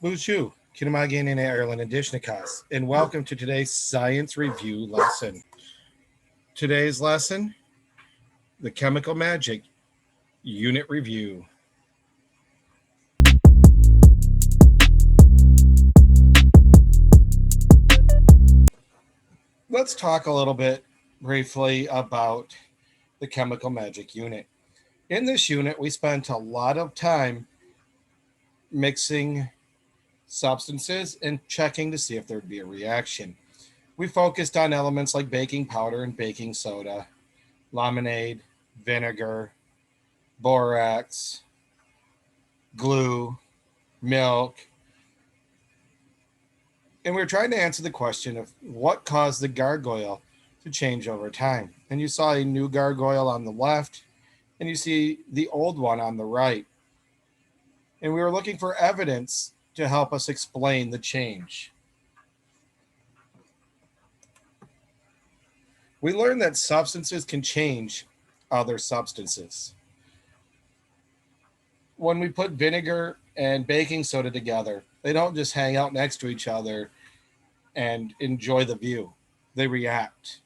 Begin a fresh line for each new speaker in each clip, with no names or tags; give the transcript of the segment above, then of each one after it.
Bonjour, Kinamagan in Ireland and Dishnikas, and welcome to today's science review lesson. Today's lesson, the chemical magic unit review. Let's talk a little bit briefly about the chemical magic unit. In this unit, we spent a lot of time mixing substances and checking to see if there would be a reaction. We focused on elements like baking powder and baking soda, lemonade, vinegar, borax, glue, milk, and we were trying to answer the question of what caused the gargoyle to change over time. And you saw a new gargoyle on the left, and you see the old one on the right. And we were looking for evidence to help us explain the change. We learned that substances can change other substances. When we put vinegar and baking soda together, they don't just hang out next to each other and enjoy the view. They react.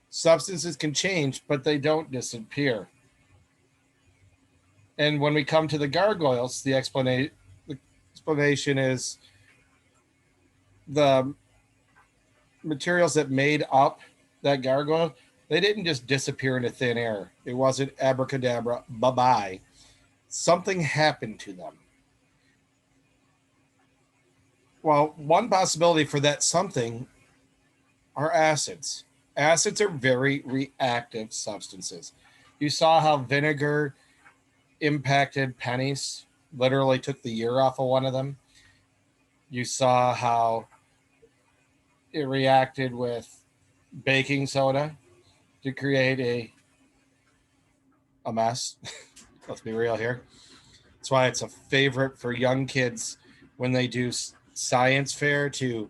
Substances can change, but they don't disappear. And when we come to the gargoyles, the explanation is the materials that made up that gargoyle, they didn't just disappear into thin air. It wasn't abracadabra, bye-bye. Something happened to them. Well, one possibility for that something are acids. Acids are very reactive substances. You saw how vinegar impacted Pennies, literally took the year off of one of them. You saw how it reacted with baking soda to create a mess. Let's be real here. That's why it's a favorite for young kids when they do science fair to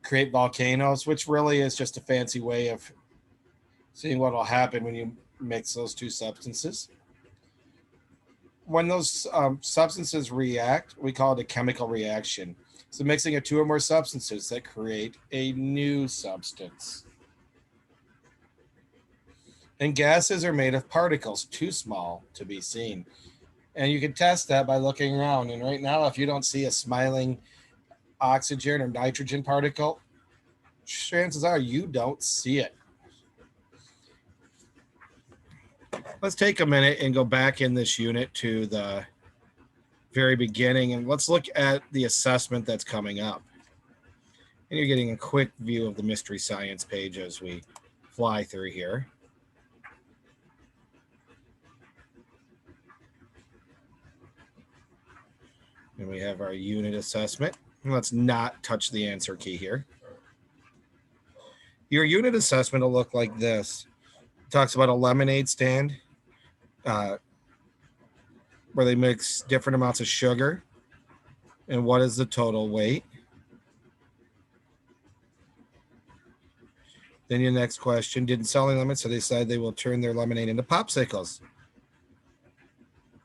create volcanoes, which really is just a fancy way of seeing what will happen when you mix those two substances. When those substances react, we call it a chemical reaction. So mixing of two or more substances that create a new substance. And gases are made of particles too small to be seen. And you can test that by looking around. And right now, if you don't see a smiling oxygen or nitrogen particle, chances are you don't see it. Let's take a minute and go back in this unit to the very beginning, and let's look at the assessment that's coming up. And you're getting a quick view of the mystery science page as we fly through here. And we have our unit assessment. And let's not touch the answer key here. Your unit assessment will look like this. It talks about a lemonade stand where they mix different amounts of sugar and what is the total weight. Then your next question, didn't sell any lemons, so they decide they will turn their lemonade into popsicles.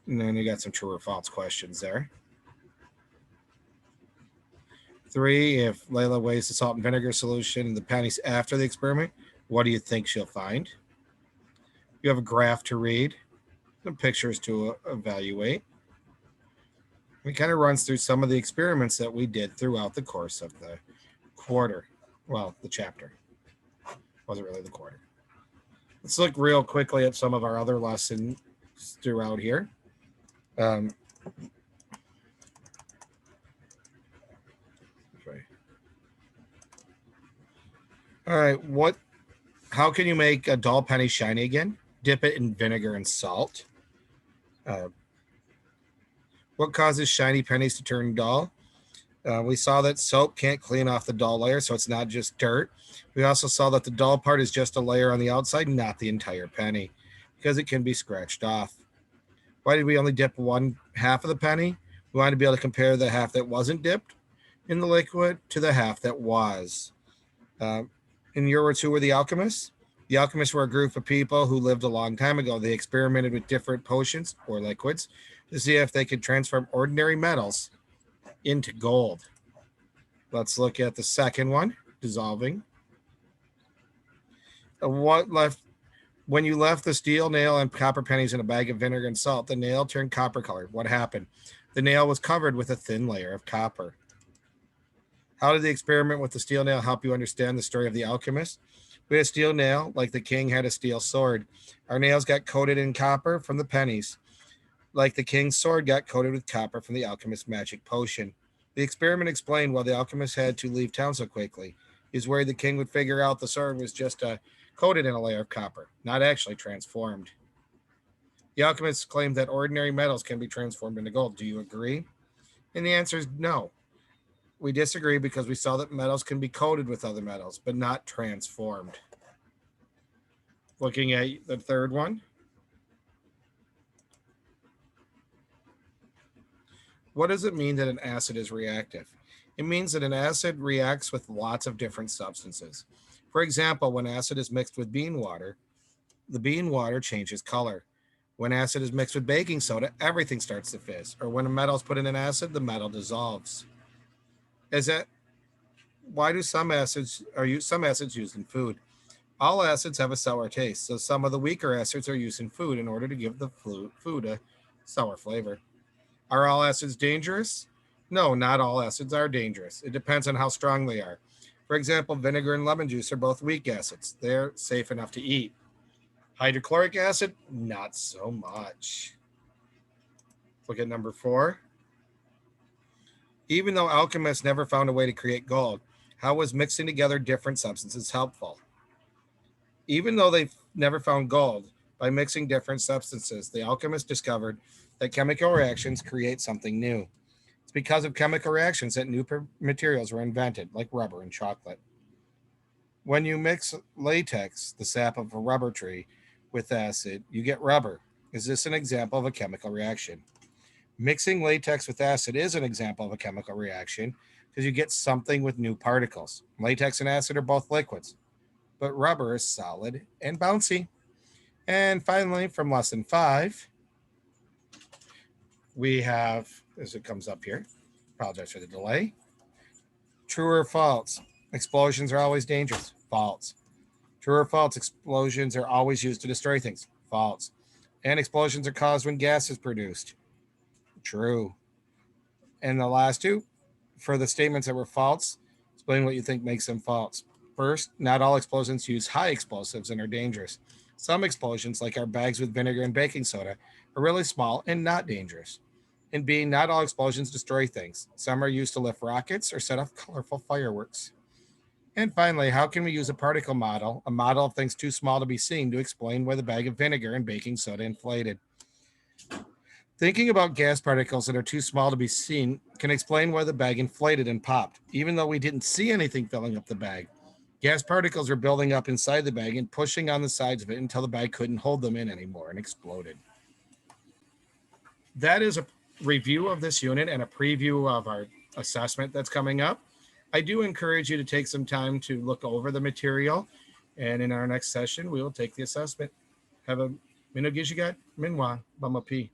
And then you got some true or false questions there. 3, if Layla weighs the salt and vinegar solution in the pennies after the experiment, what do you think she'll find? You have a graph to read, some pictures to evaluate. It kind of runs through some of the experiments that we did throughout the course of the quarter. Well, the chapter. Wasn't really the quarter. Let's look real quickly at some of our other lessons throughout here. All right, how can you make a dull penny shiny again? Dip it in vinegar and salt. What causes shiny pennies to turn dull? We saw that soap can't clean off the dull layer, so it's not just dirt. We also saw that the dull part is just a layer on the outside, not the entire penny, because it can be scratched off. Why did we only dip one half of the penny? We wanted to be able to compare the half that wasn't dipped in the liquid to the half that was. In your words, who were the alchemists? The alchemists were a group of people who lived a long time ago. They experimented with different potions or liquids to see if they could transform ordinary metals into gold. Let's look at the second one, dissolving. What left when you left the steel nail and copper pennies in a bag of vinegar and salt? The nail turned copper colored. What happened? The nail was covered with a thin layer of copper. How did the experiment with the steel nail help you understand the story of the alchemist? We had a steel nail, like the king had a steel sword. Our nails got coated in copper from the pennies, like the king's sword got coated with copper from the alchemist's magic potion. The experiment explained why the alchemist had to leave town so quickly. He was worried the king would figure out the sword was just coated in a layer of copper, not actually transformed. The alchemists claimed that ordinary metals can be transformed into gold. Do you agree? And the answer is no. We disagree because we saw that metals can be coated with other metals, but not transformed. Looking at the third one. What does it mean that an acid is reactive? It means that an acid reacts with lots of different substances. For example, when acid is mixed with bean water, the bean water changes color. When acid is mixed with baking soda, everything starts to fizz. Or when a metal is put in an acid, the metal dissolves. Is that why do some acids used in food? All acids have a sour taste, so some of the weaker acids are used in food in order to give the food a sour flavor. Are all acids dangerous? No, not all acids are dangerous. It depends on how strong they are. For example, vinegar and lemon juice are both weak acids. They're safe enough to eat. Hydrochloric acid, not so much. Look at number 4. Even though alchemists never found a way to create gold, how was mixing together different substances helpful? Even though they never found gold, by mixing different substances, the alchemists discovered that chemical reactions create something new. It's because of chemical reactions that new materials were invented, like rubber and chocolate. When you mix latex, the sap of a rubber tree, with acid, you get rubber. Is this an example of a chemical reaction? Mixing latex with acid is an example of a chemical reaction because you get something with new particles. Latex and acid are both liquids, but rubber is solid and bouncy. And finally, from lesson 5, we have, as it comes up here, apologize for the delay. True or false? Explosions are always dangerous. False. True or false? Explosions are always used to destroy things. False. And explosions are caused when gas is produced. True. And the last two, for the statements that were false, explain what you think makes them false. First, not all explosions use high explosives and are dangerous. Some explosions, like our bags with vinegar and baking soda, are really small and not dangerous. And B, not all explosions destroy things. Some are used to lift rockets or set off colorful fireworks. And finally, how can we use a particle model, a model of things too small to be seen, to explain why the bag of vinegar and baking soda inflated? Thinking about gas particles that are too small to be seen can explain why the bag inflated and popped, even though we didn't see anything filling up the bag. Gas particles were building up inside the bag and pushing on the sides of it until the bag couldn't hold them in anymore and exploded. That is a review of this unit and a preview of our assessment that's coming up. I do encourage you to take some time to look over the material, and in our next session, we will take the assessment. Have a Minogishigat Minwa Bamapi.